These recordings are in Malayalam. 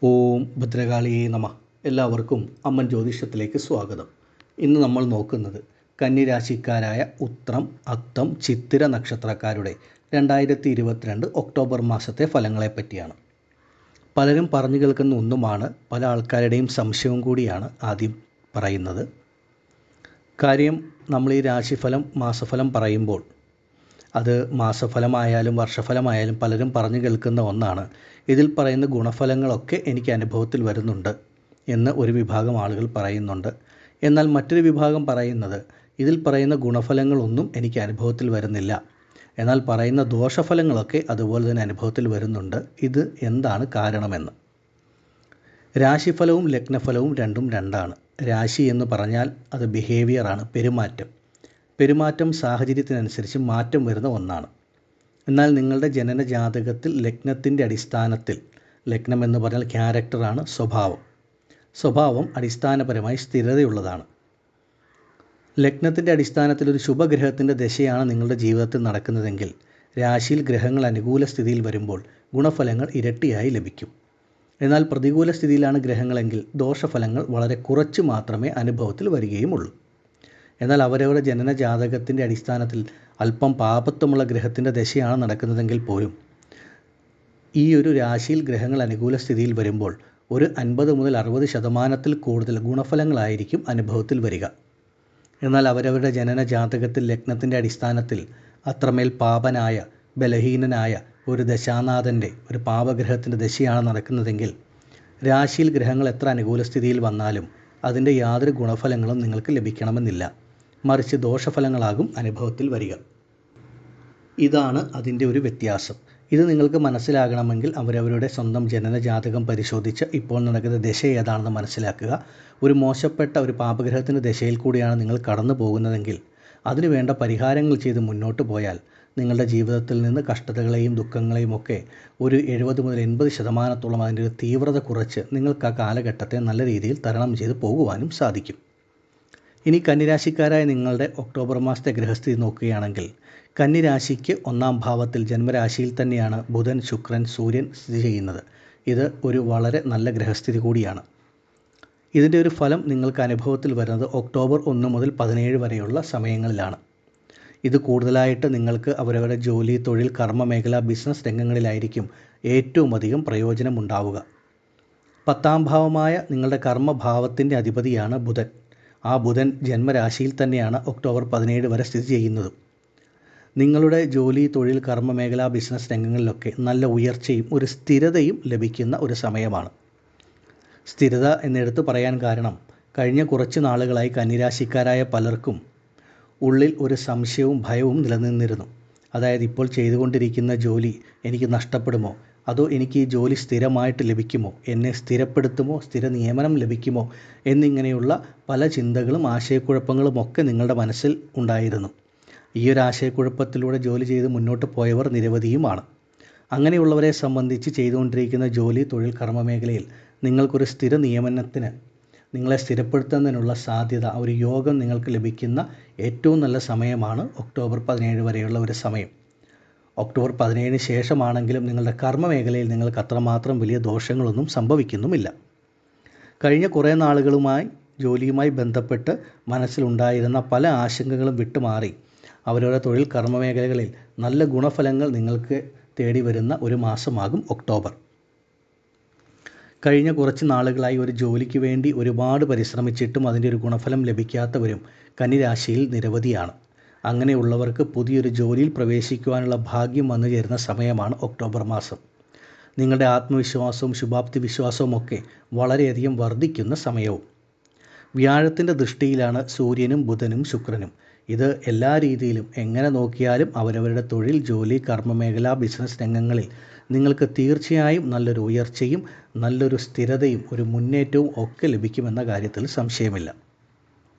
ഓം ഭദ്രകാളിയേ നമ. എല്ലാവർക്കും അമ്മൻ ജ്യോതിഷത്തിലേക്ക് സ്വാഗതം. ഇന്ന് നമ്മൾ നോക്കുന്നത് കന്നിരാശിക്കാരായ ഉത്രം, അത്തം, ചിത്തിര നക്ഷത്രക്കാരുടെ 2022 ഒക്ടോബർ മാസത്തെ ഫലങ്ങളെ പറ്റിയാണ്. പലരും പറഞ്ഞു കേൾക്കുന്ന ഒന്നുമാണ്, പല ആൾക്കാരുടെയും സംശയവും കൂടിയാണ് ആദ്യം പറയുന്നത്. കാര്യം, നമ്മൾ ഈ രാശിഫലം മാസഫലം പറയുമ്പോൾ അത് മാസഫലമായാലും വർഷഫലമായാലും പലരും പറഞ്ഞു കേൾക്കുന്ന ഒന്നാണ്. ഇതിൽ പറയുന്ന ഗുണഫലങ്ങളൊക്കെ എനിക്ക് അനുഭവത്തിൽ വരുന്നുണ്ട് എന്ന് ഒരു വിഭാഗം ആളുകൾ പറയുന്നുണ്ട്. എന്നാൽ മറ്റൊരു വിഭാഗം പറയുന്നത് ഇതിൽ പറയുന്ന ഗുണഫലങ്ങളൊന്നും എനിക്ക് അനുഭവത്തിൽ വരുന്നില്ല, എന്നാൽ പറയുന്ന ദോഷഫലങ്ങളൊക്കെ അതുപോലെ തന്നെ അനുഭവത്തിൽ വരുന്നുണ്ട്. ഇത് എന്താണ് കാരണമെന്ന്. രാശിഫലവും ലഗ്നഫലവും രണ്ടും രണ്ടാണ്. രാശി എന്ന് പറഞ്ഞാൽ അത് ബിഹേവിയറാണ്, പെരുമാറ്റം സാഹചര്യത്തിനനുസരിച്ച് മാറ്റം വരുന്ന ഒന്നാണ്. എന്നാൽ നിങ്ങളുടെ ജനന ജാതകത്തിൽ ലഗ്നത്തിൻ്റെ അടിസ്ഥാനത്തിൽ, ലഗ്നം എന്ന് പറഞ്ഞാൽ ക്യാരക്ടറാണ്, സ്വഭാവം അടിസ്ഥാനപരമായി സ്ഥിരതയുള്ളതാണ്. ലഗ്നത്തിൻ്റെ അടിസ്ഥാനത്തിൽ ഒരു ശുഭഗ്രഹത്തിൻ്റെ ദശയാണ് നിങ്ങളുടെ ജീവിതത്തിൽ നടക്കുന്നതെങ്കിൽ രാശിയിൽ ഗ്രഹങ്ങൾ അനുകൂല സ്ഥിതിയിൽ വരുമ്പോൾ ഗുണഫലങ്ങൾ ഇരട്ടിയായി ലഭിക്കും. എന്നാൽ പ്രതികൂല സ്ഥിതിയിലാണ് ഗ്രഹങ്ങളെങ്കിൽ ദോഷഫലങ്ങൾ വളരെ കുറച്ച് മാത്രമേ അനുഭവത്തിൽ വരികയുമുള്ളൂ. എന്നാൽ അവരവരുടെ ജനന ജാതകത്തിൻ്റെ അടിസ്ഥാനത്തിൽ അല്പം പാപത്വമുള്ള ഗ്രഹത്തിൻ്റെ ദശയാണ് നടക്കുന്നതെങ്കിൽ പോലും ഈ ഒരു രാശിയിൽ ഗ്രഹങ്ങൾ അനുകൂല സ്ഥിതിയിൽ വരുമ്പോൾ ഒരു 50 മുതൽ 60% കൂടുതൽ ഗുണഫലങ്ങളായിരിക്കും അനുഭവത്തിൽ വരിക. എന്നാൽ അവരവരുടെ ജനന ജാതകത്തിൽ ലഗ്നത്തിൻ്റെ അടിസ്ഥാനത്തിൽ അത്രമേൽ പാപനായ, ബലഹീനനായ ഒരു ദശാനാഥൻ്റെ, ഒരു പാപഗ്രഹത്തിൻ്റെ ദശയാണ് നടക്കുന്നതെങ്കിൽ രാശിയിൽ ഗ്രഹങ്ങൾ എത്ര അനുകൂല സ്ഥിതിയിൽ വന്നാലും അതിൻ്റെ യാതൊരു ഗുണഫലങ്ങളും നിങ്ങൾക്ക് ലഭിക്കണമെന്നില്ല, മറിച്ച് ദോഷഫലങ്ങളാകും അനുഭവത്തിൽ വരിക. ഇതാണ് അതിൻ്റെ ഒരു വ്യത്യാസം. ഇത് നിങ്ങൾക്ക് മനസ്സിലാകണമെങ്കിൽ അവരവരുടെ സ്വന്തം ജനന ജാതകം പരിശോധിച്ച് ഇപ്പോൾ നടക്കുന്ന ദശ ഏതാണെന്ന് മനസ്സിലാക്കുക. ഒരു മോശപ്പെട്ട ഒരു പാപഗ്രഹത്തിൻ്റെ ദശയിൽ കൂടിയാണ് നിങ്ങൾ കടന്നു പോകുന്നതെങ്കിൽ അതിനു വേണ്ട പരിഹാരങ്ങൾ ചെയ്ത് മുന്നോട്ട് പോയാൽ നിങ്ങളുടെ ജീവിതത്തിൽ നിന്ന് കഷ്ടതകളെയും ദുഃഖങ്ങളെയും ഒക്കെ ഒരു 70 മുതൽ 80% അതിൻ്റെ ഒരു തീവ്രത കുറച്ച് നിങ്ങൾക്ക് ആ കാലഘട്ടത്തെ നല്ല രീതിയിൽ തരണം ചെയ്ത് പോകുവാനും സാധിക്കും. ഇനി കന്നിരാശിക്കാരായ നിങ്ങളുടെ ഒക്ടോബർ മാസത്തെ ഗ്രഹസ്ഥിതി നോക്കുകയാണെങ്കിൽ കന്നിരാശിക്ക് 1-ാം ഭാവത്തിൽ ജന്മരാശിയിൽ തന്നെയാണ് ബുധൻ, ശുക്രൻ, സൂര്യൻ സ്ഥിതി ചെയ്യുന്നത്. ഇത് ഒരു വളരെ നല്ല ഗ്രഹസ്ഥിതി കൂടിയാണ്. ഇതിൻ്റെ ഒരു ഫലം നിങ്ങൾക്ക് അനുഭവത്തിൽ വരുന്നത് ഒക്ടോബർ 1 മുതൽ 17 വരെയുള്ള സമയങ്ങളിലാണ്. ഇത് കൂടുതലായിട്ട് നിങ്ങൾക്ക് അവരവരുടെ ജോലി, തൊഴിൽ, കർമ്മ മേഖല, ബിസിനസ് രംഗങ്ങളിലായിരിക്കും ഏറ്റവും അധികം പ്രയോജനമുണ്ടാവുക. 10-ാം ഭാവമായ നിങ്ങളുടെ കർമ്മഭാവത്തിൻ്റെ അധിപതിയാണ് ബുധൻ. ആ ബുധൻ ജന്മരാശിയിൽ തന്നെയാണ് ഒക്ടോബർ 17 വരെ സ്ഥിതി ചെയ്യുന്നത്. നിങ്ങളുടെ ജോലി, തൊഴിൽ, കർമ്മ മേഖല, ബിസിനസ് രംഗങ്ങളിലൊക്കെ നല്ല ഉയർച്ചയും ഒരു സ്ഥിരതയും ലഭിക്കുന്ന ഒരു സമയമാണ്. സ്ഥിരത എന്നെടുത്ത് പറയാൻ കാരണം, കഴിഞ്ഞ കുറച്ച് നാളുകളായി കന്നിരാശിക്കാരായ പലർക്കും ഉള്ളിൽ ഒരു സംശയവും ഭയവും നിലനിന്നിരുന്നു. അതായത്, ഇപ്പോൾ ചെയ്തുകൊണ്ടിരിക്കുന്ന ജോലി എനിക്ക് നഷ്ടപ്പെടുമോ, അതോ എനിക്ക് ഈ ജോലി സ്ഥിരമായിട്ട് ലഭിക്കുമോ, എന്നെ സ്ഥിരപ്പെടുത്തുമോ, സ്ഥിര നിയമനം ലഭിക്കുമോ എന്നിങ്ങനെയുള്ള പല ചിന്തകളും ആശയക്കുഴപ്പങ്ങളും ഒക്കെ നിങ്ങളുടെ മനസ്സിൽ ഉണ്ടായിരുന്നു. ഈ ഒരു ആശയക്കുഴപ്പത്തിലൂടെ ജോലി ചെയ്ത് മുന്നോട്ട് പോയവർ നിരവധിയുമാണ്. അങ്ങനെയുള്ളവരെ സംബന്ധിച്ച് ചെയ്തുകൊണ്ടിരിക്കുന്ന ജോലി, തൊഴിൽ, കർമ്മ മേഖലയിൽ നിങ്ങൾക്കൊരു സ്ഥിര നിയമനത്തിന്, നിങ്ങളെ സ്ഥിരപ്പെടുത്തുന്നതിനുള്ള സാധ്യത, ഒരു യോഗം നിങ്ങൾക്ക് ലഭിക്കുന്ന ഏറ്റവും നല്ല സമയമാണ് ഒക്ടോബർ 17 വരെയുള്ള ഒരു സമയം. ഒക്ടോബർ 17 ശേഷമാണെങ്കിലും നിങ്ങളുടെ കർമ്മ മേഖലയിൽ നിങ്ങൾക്ക് അത്രമാത്രം വലിയ ദോഷങ്ങളൊന്നും സംഭവിക്കുന്നുമില്ല. കഴിഞ്ഞ കുറേ നാളുകളുമായി ജോലിയുമായി ബന്ധപ്പെട്ട് മനസ്സിലുണ്ടായിരുന്ന പല ആശങ്കകളും വിട്ടുമാറി അവരവരുടെ തൊഴിൽ, കർമ്മ മേഖലകളിൽ നല്ല ഗുണഫലങ്ങൾ നിങ്ങൾക്ക് തേടി വരുന്ന ഒരു മാസമാകും ഒക്ടോബർ. കഴിഞ്ഞ കുറച്ച് നാളുകളായി ഒരു ജോലിക്ക് വേണ്ടി ഒരുപാട് പരിശ്രമിച്ചിട്ടും അതിൻ്റെ ഒരു ഗുണഫലം ലഭിക്കാത്തവരും കന്നിരാശിയിൽ നിരവധിയാണ്. അങ്ങനെയുള്ളവർക്ക് പുതിയൊരു ജോലിയിൽ പ്രവേശിക്കുവാനുള്ള ഭാഗ്യം വന്നു ചേരുന്ന സമയമാണ് ഒക്ടോബർ മാസം. നിങ്ങളുടെ ആത്മവിശ്വാസവും ശുഭാപ്തി വിശ്വാസവും ഒക്കെ വളരെയധികം വർദ്ധിക്കുന്ന സമയവും. വ്യാഴത്തിൻ്റെ ദൃഷ്ടിയിലാണ് സൂര്യനും ബുധനും ശുക്രനും. ഇത് എല്ലാ രീതിയിലും എങ്ങനെ നോക്കിയാലും അവരവരുടെ തൊഴിൽ, ജോലി, കർമ്മമേഖല, ബിസിനസ് രംഗങ്ങളിൽ നിങ്ങൾക്ക് തീർച്ചയായും നല്ലൊരു ഉയർച്ചയും നല്ലൊരു സ്ഥിരതയും ഒരു മുന്നേറ്റവും ഒക്കെ ലഭിക്കുമെന്ന കാര്യത്തിൽ സംശയമില്ല.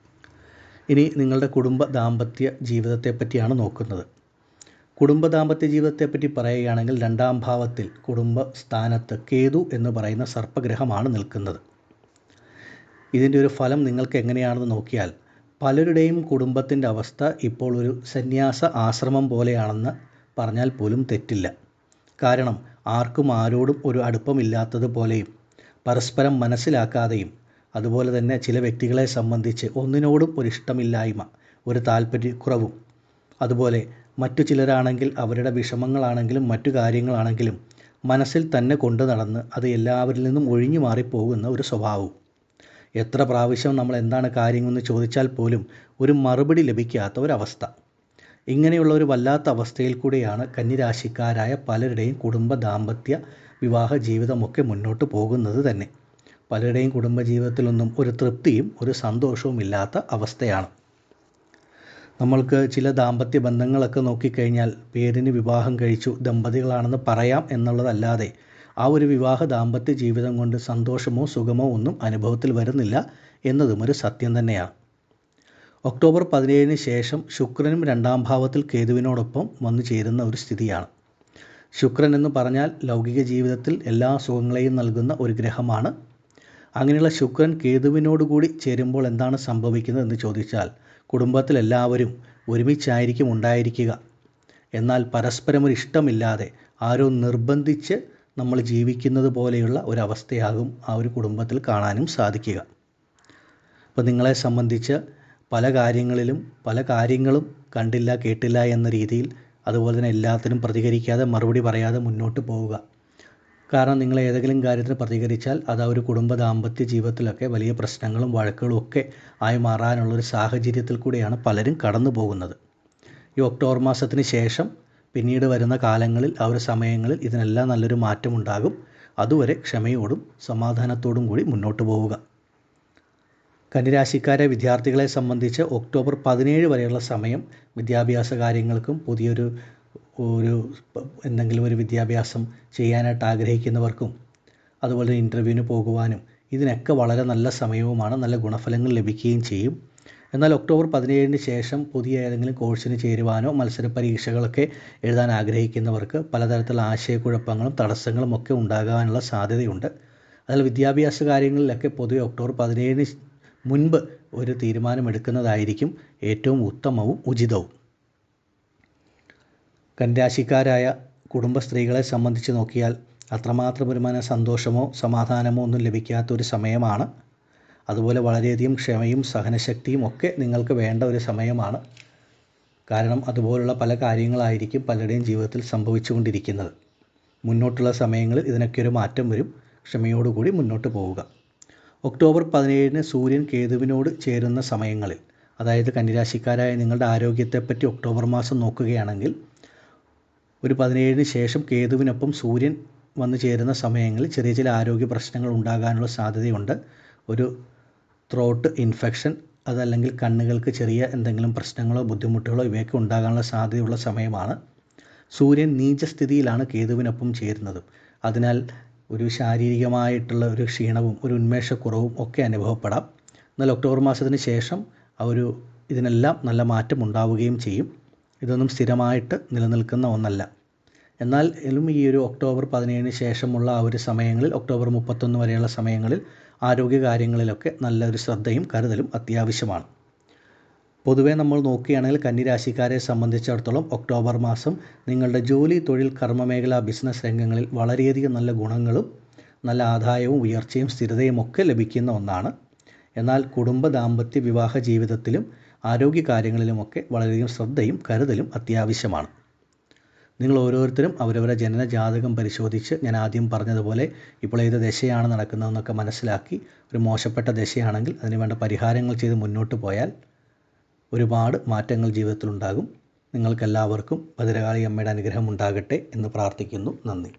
ഇനി നിങ്ങളുടെ കുടുംബ ദാമ്പത്യ ജീവിതത്തെ പറ്റിയാണ് നോക്കുന്നത്. കുടുംബ ദാമ്പത്യ ജീവിതത്തെപ്പറ്റി പറയുകയാണെങ്കിൽ 2-ാം ഭാവത്തിൽ കുടുംബ സ്ഥാനത്ത് കേതു എന്ന് പറയുന്ന സർപ്പഗ്രഹമാണ് നിൽക്കുന്നത്. ഇതിൻ്റെ ഒരു ഫലം നിങ്ങൾക്ക് എങ്ങനെയാണെന്ന് നോക്കിയാൽ പലരുടെയും കുടുംബത്തിൻ്റെ അവസ്ഥ ഇപ്പോൾ ഒരു സന്യാസ ആശ്രമം പോലെയാണെന്ന് പറഞ്ഞാൽ പോലും തെറ്റില്ല. കാരണം ആർക്കും ആരോടും ഒരു അടുപ്പമില്ലാത്തതുപോലെയും പരസ്പരം മനസ്സിലാക്കാതെയും അതുപോലെ തന്നെ ചില വ്യക്തികളെ സംബന്ധിച്ച് ഒന്നിനോടും ഒരു ഇഷ്ടമില്ലായ്മ, ഒരു താല്പര്യക്കുറവും, അതുപോലെ മറ്റു ചിലരാണെങ്കിൽ അവരുടെ വിഷമങ്ങളാണെങ്കിലും മറ്റു കാര്യങ്ങളാണെങ്കിലും മനസ്സിൽ തന്നെ കൊണ്ടു നടന്ന് അത് എല്ലാവരിൽ നിന്നും ഒഴിഞ്ഞു മാറിപ്പോകുന്ന ഒരു സ്വഭാവവും. എത്ര പ്രാവശ്യം നമ്മൾ എന്താണ് കാര്യമെന്ന് ചോദിച്ചാൽ പോലും ഒരു മറുപടി ലഭിക്കാത്ത ഒരവസ്ഥ. ഇങ്ങനെയുള്ള ഒരു വല്ലാത്ത അവസ്ഥയിൽ കൂടിയാണ് കന്നിരാശിക്കാരായ പലരുടെയും കുടുംബ ദാമ്പത്യ വിവാഹ ജീവിതമൊക്കെ മുന്നോട്ട് പോകുന്നത് തന്നെ. പലരുടെയും കുടുംബജീവിതത്തിലൊന്നും ഒരു തൃപ്തിയും ഒരു സന്തോഷവും ഇല്ലാത്ത അവസ്ഥയാണ്. നമ്മൾക്ക് ചില ദാമ്പത്യ ബന്ധങ്ങളൊക്കെ നോക്കിക്കഴിഞ്ഞാൽ പേരിന് വിവാഹം കഴിച്ചു ദമ്പതികളാണെന്ന് പറയാം എന്നുള്ളതല്ലാതെ ആ ഒരു വിവാഹ ദാമ്പത്യ ജീവിതം കൊണ്ട് സന്തോഷമോ സുഖമോ ഒന്നും അനുഭവത്തിൽ വരുന്നില്ല എന്നതും ഒരു സത്യം തന്നെയാണ്. ഒക്ടോബർ 17 ശേഷം ശുക്രനും 2ാം ഭാവത്തിൽ കേതുവിനോടൊപ്പം വന്നു ചേരുന്ന ഒരു സ്ഥിതിയാണ്. ശുക്രൻ എന്ന് പറഞ്ഞാൽ ലൗകിക ജീവിതത്തിൽ എല്ലാ സുഖങ്ങളെയും നൽകുന്ന ഒരു ഗ്രഹമാണ്. അങ്ങനെയുള്ള ശുക്രൻ കേതുവിനോടുകൂടി ചേരുമ്പോൾ എന്താണ് സംഭവിക്കുന്നത് എന്ന് ചോദിച്ചാൽ, കുടുംബത്തിലെല്ലാവരും ഒരുമിച്ചായിരിക്കും ഉണ്ടായിരിക്കുക. എന്നാൽ പരസ്പരം ഒരു ഇഷ്ടമില്ലാതെ ആരോ നിർബന്ധിച്ച് നമ്മൾ ജീവിക്കുന്നത് പോലെയുള്ള ഒരവസ്ഥയാകും ആ ഒരു കുടുംബത്തിൽ കാണാനും സാധിക്കുക. അപ്പോൾ നിങ്ങളെ സംബന്ധിച്ച് പല കാര്യങ്ങളും കണ്ടില്ല കേട്ടില്ല എന്ന രീതിയിൽ, അതുപോലെ തന്നെ എല്ലാത്തിനും പ്രതികരിക്കാതെ മറുപടി പറയാതെ മുന്നോട്ട് പോവുക. കാരണം നിങ്ങൾ ഏതെങ്കിലും കാര്യത്തിന് പ്രതികരിച്ചാൽ അത് ആ ഒരു കുടുംബ ദാമ്പത്യ ജീവിതത്തിലൊക്കെ വലിയ പ്രശ്നങ്ങളും വഴക്കുകളും ഒക്കെ ആയി മാറാനുള്ളൊരു സാഹചര്യത്തിൽ കൂടിയാണ് പലരും കടന്നു പോകുന്നത്. ഈ ഒക്ടോബർ മാസത്തിന് ശേഷം പിന്നീട് വരുന്ന കാലങ്ങളിൽ ആ ഒരു സമയങ്ങളിൽ ഇതിനെല്ലാം നല്ലൊരു മാറ്റമുണ്ടാകും. അതുവരെ ക്ഷമയോടും സമാധാനത്തോടും കൂടി മുന്നോട്ട് പോവുക. കന്നിരാശിക്കാരെ വിദ്യാർത്ഥികളെ സംബന്ധിച്ച് ഒക്ടോബർ 17 വരെയുള്ള സമയം വിദ്യാഭ്യാസ കാര്യങ്ങൾക്കും പുതിയൊരു എന്തെങ്കിലും ഒരു വിദ്യാഭ്യാസം ചെയ്യാനായിട്ട് ആഗ്രഹിക്കുന്നവർക്കും അതുപോലെ ഇൻ്റർവ്യൂവിന് പോകുവാനും ഇതിനൊക്കെ വളരെ നല്ല സമയവുമാണ്. നല്ല ഗുണഫലങ്ങൾ ലഭിക്കുകയും ചെയ്യും. എന്നാൽ ഒക്ടോബർ 17 ശേഷം പുതിയ ഏതെങ്കിലും കോഴ്സിന് ചേരുവാനോ മത്സര പരീക്ഷകളൊക്കെ എഴുതാൻ ആഗ്രഹിക്കുന്നവർക്ക് പലതരത്തിലുള്ള ആശയക്കുഴപ്പങ്ങളും തടസ്സങ്ങളും ഒക്കെ ഉണ്ടാകാനുള്ള സാധ്യതയുണ്ട്. അതിൽ വിദ്യാഭ്യാസ കാര്യങ്ങളിലൊക്കെ പൊതുവെ ഒക്ടോബർ 17 മുൻപ് ഒരു തീരുമാനമെടുക്കുന്നതായിരിക്കും ഏറ്റവും ഉത്തമവും ഉചിതവും. കന്നിരാശിക്കാരായ കുടുംബ സ്ത്രീകളെ സംബന്ധിച്ച് നോക്കിയാൽ അത്രമാത്രം ഒരു സന്തോഷമോ സമാധാനമോ ഒന്നും ലഭിക്കാത്ത ഒരു സമയമാണ്. അതുപോലെ വളരെയധികം ക്ഷമയും സഹനശക്തിയും ഒക്കെ നിങ്ങൾക്ക് വേണ്ട ഒരു സമയമാണ്. കാരണം അതുപോലുള്ള പല കാര്യങ്ങളായിരിക്കും പലരുടെയും ജീവിതത്തിൽ സംഭവിച്ചുകൊണ്ടിരിക്കുന്നത്. മുന്നോട്ടുള്ള സമയങ്ങളിൽ ഇതിനൊക്കെ ഒരു മാറ്റം വരും. ക്ഷമയോടുകൂടി മുന്നോട്ട് പോവുക. ഒക്ടോബർ 17 സൂര്യൻ കേതുവിനോട് ചേരുന്ന സമയങ്ങളിൽ, അതായത് കന്നിരാശിക്കാരായ നിങ്ങളുടെ ആരോഗ്യത്തെപ്പറ്റി ഒക്ടോബർ മാസം നോക്കുകയാണെങ്കിൽ ഒരു 17 ശേഷം കേതുവിനൊപ്പം സൂര്യൻ വന്നു ചേരുന്ന സമയങ്ങളിൽ ചെറിയ ചില ആരോഗ്യ പ്രശ്നങ്ങൾ ഉണ്ടാകാനുള്ള സാധ്യതയുണ്ട്. ഒരു ത്രോട്ട് ഇൻഫെക്ഷൻ, അതല്ലെങ്കിൽ കണ്ണുകൾക്ക് ചെറിയ എന്തെങ്കിലും പ്രശ്നങ്ങളോ ബുദ്ധിമുട്ടുകളോ ഇവയൊക്കെ ഉണ്ടാകാനുള്ള സാധ്യതയുള്ള സമയമാണ്. സൂര്യൻ നീചസ്ഥിതിയിലാണ് കേതുവിനൊപ്പം ചേരുന്നത്. അതിനാൽ ഒരു ശാരീരികമായിട്ടുള്ള ഒരു ക്ഷീണവും ഒരു ഉന്മേഷക്കുറവും ഒക്കെ അനുഭവപ്പെടാം. എന്നാൽ ഒക്ടോബർ മാസത്തിന് ശേഷം ഇതിനെല്ലാം നല്ല മാറ്റം ഉണ്ടാവുകയും ചെയ്യും. ഇതൊന്നും സ്ഥിരമായിട്ട് നിലനിൽക്കുന്ന ഒന്നല്ല. എന്നാൽ ഈ ഒരു ഒക്ടോബർ 17 ശേഷമുള്ള ആ ഒരു സമയങ്ങളിൽ, ഒക്ടോബർ 31 വരെയുള്ള സമയങ്ങളിൽ ആരോഗ്യ കാര്യങ്ങളിലൊക്കെ നല്ലൊരു ശ്രദ്ധയും കരുതലും അത്യാവശ്യമാണ്. പൊതുവേ നമ്മൾ നോക്കുകയാണെങ്കിൽ കന്നിരാശിക്കാരെ സംബന്ധിച്ചിടത്തോളം ഒക്ടോബർ മാസം നിങ്ങളുടെ ജോലി, തൊഴിൽ, കർമ്മമേഖല, ബിസിനസ് രംഗങ്ങളിൽ വളരെയധികം നല്ല ഗുണങ്ങളും നല്ല ആദായവും ഉയർച്ചയും സ്ഥിരതയും ഒക്കെ ലഭിക്കുന്ന ഒന്നാണ്. എന്നാൽ കുടുംബ ദാമ്പത്യ വിവാഹ ജീവിതത്തിലും ആരോഗ്യ കാര്യങ്ങളിലുമൊക്കെ വളരെയധികം ശ്രദ്ധയും കരുതലും അത്യാവശ്യമാണ്. നിങ്ങൾ ഓരോരുത്തരും അവരവരുടെ ജനന ജാതകം പരിശോധിച്ച് ഞാൻ ആദ്യം പറഞ്ഞതുപോലെ ഇപ്പോൾ ഏത് ദശയാണ് നടക്കുന്നതെന്നൊക്കെ മനസ്സിലാക്കി, ഒരു മോശപ്പെട്ട ദശയാണെങ്കിൽ അതിനുവേണ്ട പരിഹാരങ്ങൾ ചെയ്ത് മുന്നോട്ട് പോയാൽ ഒരുപാട് മാറ്റങ്ങൾ ജീവിതത്തിലുണ്ടാകും. നിങ്ങൾക്കെല്ലാവർക്കും ഭദ്രകാളി അമ്മയുടെ അനുഗ്രഹം ഉണ്ടാകട്ടെ എന്ന് പ്രാർത്ഥിക്കുന്നു. നന്ദി.